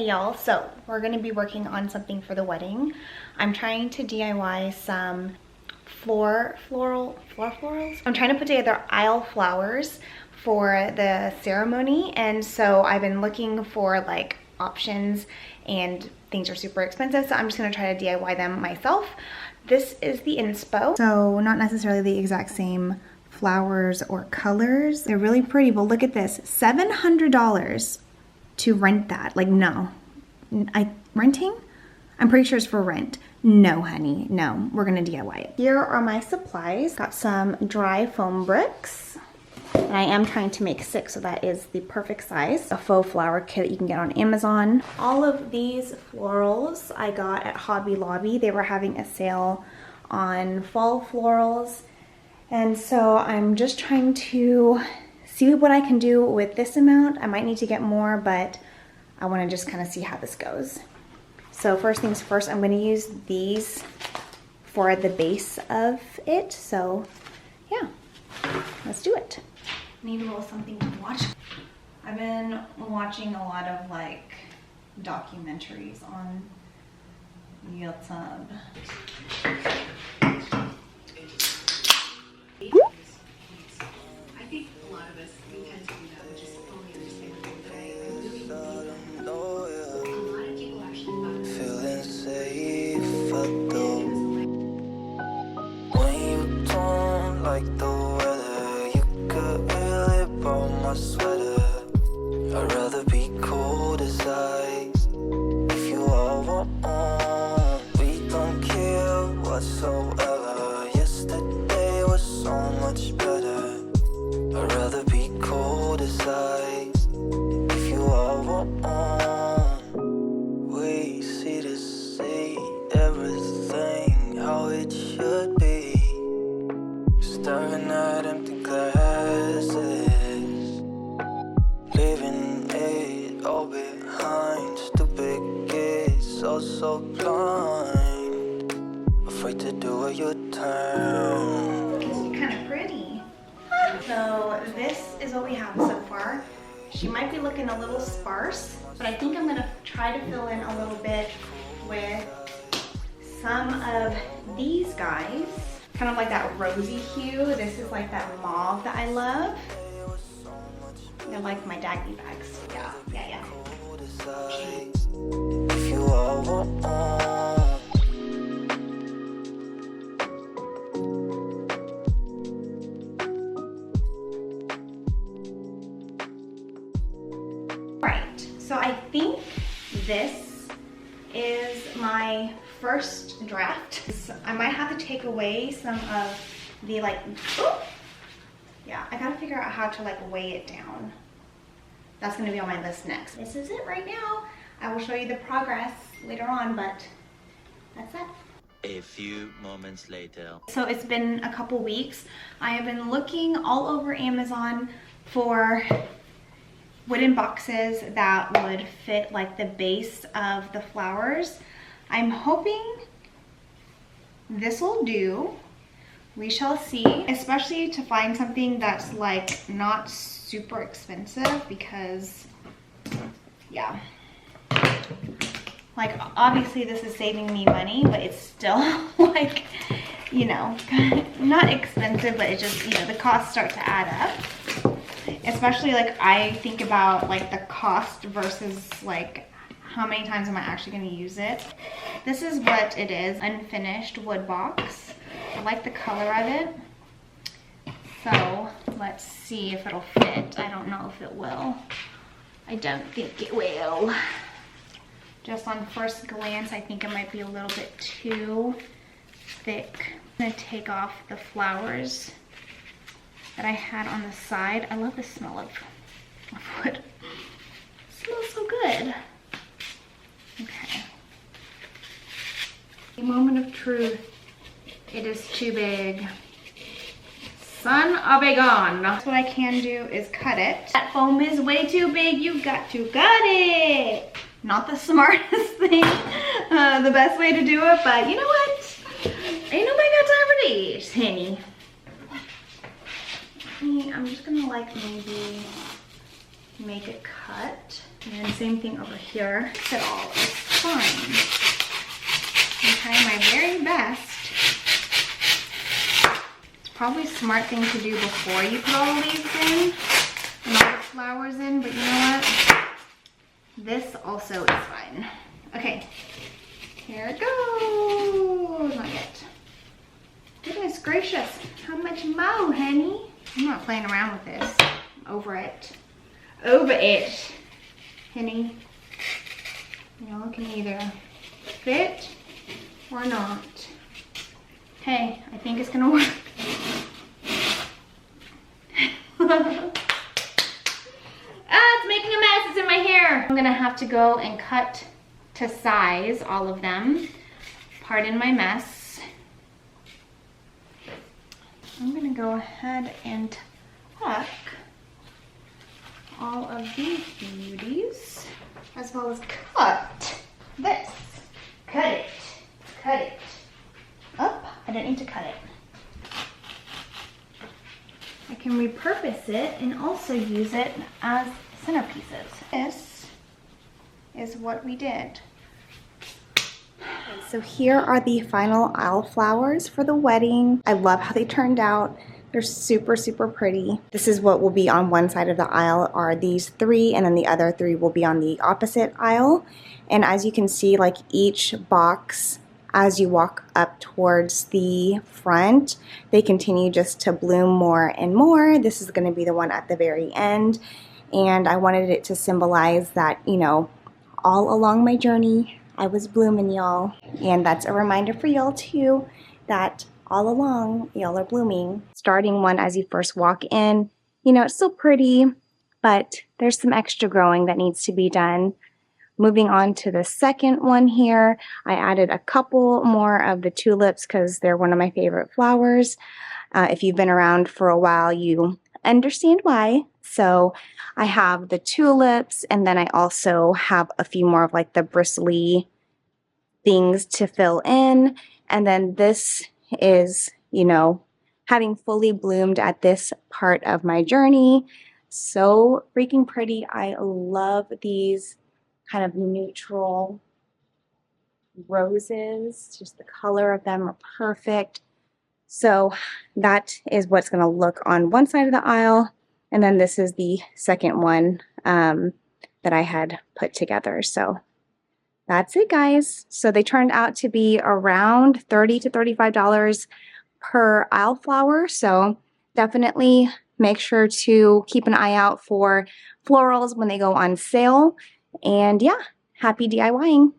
y'all. So we're gonna be working on something for the wedding. I'm trying to DIY some florals. I'm trying to put together aisle flowers for the ceremony, and so I've been looking for like options, and things are super expensive, so I'm just gonna try to DIY them myself. This is the inspo. So not necessarily the exact same flowers or colors. They're really pretty, but look at this, $700 to rent that. Like, no, renting? I'm pretty sure it's for rent. No, honey, no, we're gonna DIY it. Here are my supplies. Got some dry foam bricks, and I am trying to make 6, so that is the perfect size. A faux flower kit that you can get on Amazon. All of these florals I got at Hobby Lobby. They were having a sale on fall florals, and so I'm just trying to see what I can do with this amount. I might need to get more, but I want to just kind of see how this goes. So first things first, I'm going to use these for the base of it. So yeah, let's do it. Need a little something to watch. I've been watching a lot of like documentaries on YouTube. I think a lot of us, we tend to do that, which is only understand that I really believe that. A lot of people actually feeling safe though. When you don't like the weather, you could really borrow my sweater. I'd rather be cold as ice. If you all want, we don't care whatsoever. Yesterday was so much better. I'd rather be cold as ice. If you all want, we see to see everything how it should be. Staring at empty glasses, leaving it all behind. Stupid kids, so blind, afraid to do it your turn. It's kind of pretty. So this is what we have so far. She might be looking a little sparse, but I think I'm gonna try to fill in a little bit with some of these guys. Kind of like that rosy hue. This is like that mauve that I love. They're like my daggy bags. Yeah. If you all want, Right, so I think this is my first draft. So I might have to take away some of the like, yeah, I gotta figure out how to like weigh it down. That's gonna be on my list next. This is it right now. I will show you the progress later on, but that's it. A few moments later. So it's been a couple weeks. I have been looking all over Amazon for wooden boxes that would fit like the base of the flowers. I'm hoping this will do. We shall see, especially to find something that's like not super expensive, because yeah, like obviously this is saving me money, but it's still like, you know, not expensive, but it just, you know, the costs start to add up. Especially like I think about like the cost versus like how many times am I actually going to use it. This is what it is, unfinished wood box. I like the color of it. So let's see if it'll fit. I don't know if it will. I don't think it will. Just on first glance, I think it might be a little bit too thick. I'm gonna take off the flowers that I had on the side. I love the smell of wood. It smells so good. Okay. A moment of truth. It is too big. Son of a gun. What I can do is cut it. That foam is way too big. You got to cut it. Not the smartest thing, the best way to do it, but you know what? Ain't nobody got time for these, honey. I'm just gonna like maybe make it cut And same thing over here. It all is fine. I'm trying my very best. It's probably a smart thing to do before you put all the leaves in and all the flowers in, but you know what? This also is fine. Okay, here it goes. Not yet. Goodness gracious, how much more, honey? I'm not playing around with this. I'm over it. Over it, honey. Y'all can either fit or not. Hey, I think it's gonna work. It's making a mess, it's in my hair. I'm gonna have to go and cut to size all of them. Pardon my mess. I'm gonna go ahead and tuck all of these beauties, as well as cut this. Cut it, cut it. Oh, I don't need to cut it. I can repurpose it and also use it as centerpieces. This is what we did. So here are the final aisle flowers for the wedding. I love how they turned out. They're super, super pretty. This is what will be on one side of the aisle are these three, and then the other three will be on the opposite aisle. And as you can see, like each box, as you walk up towards the front, they continue just to bloom more and more. This is gonna be the one at the very end. And I wanted it to symbolize that, you know, all along my journey, I was blooming, y'all. And that's a reminder for y'all too, that all along, y'all are blooming. Starting one as you first walk in, you know, it's still pretty, but there's some extra growing that needs to be done. Moving on to the second one here, I added a couple more of the tulips because they're one of my favorite flowers. If you've been around for a while, you understand why. So I have the tulips, and then I also have a few more of like the bristly things to fill in. And then this is, you know, having fully bloomed at this part of my journey. So freaking pretty. I love these kind of neutral roses. Just the color of them are perfect. So that is what's going to look on one side of the aisle. And then this is the second one that I had put together. So that's it, guys. So they turned out to be around $30 to $35 per aisle flower. So definitely make sure to keep an eye out for florals when they go on sale. And yeah, happy DIYing.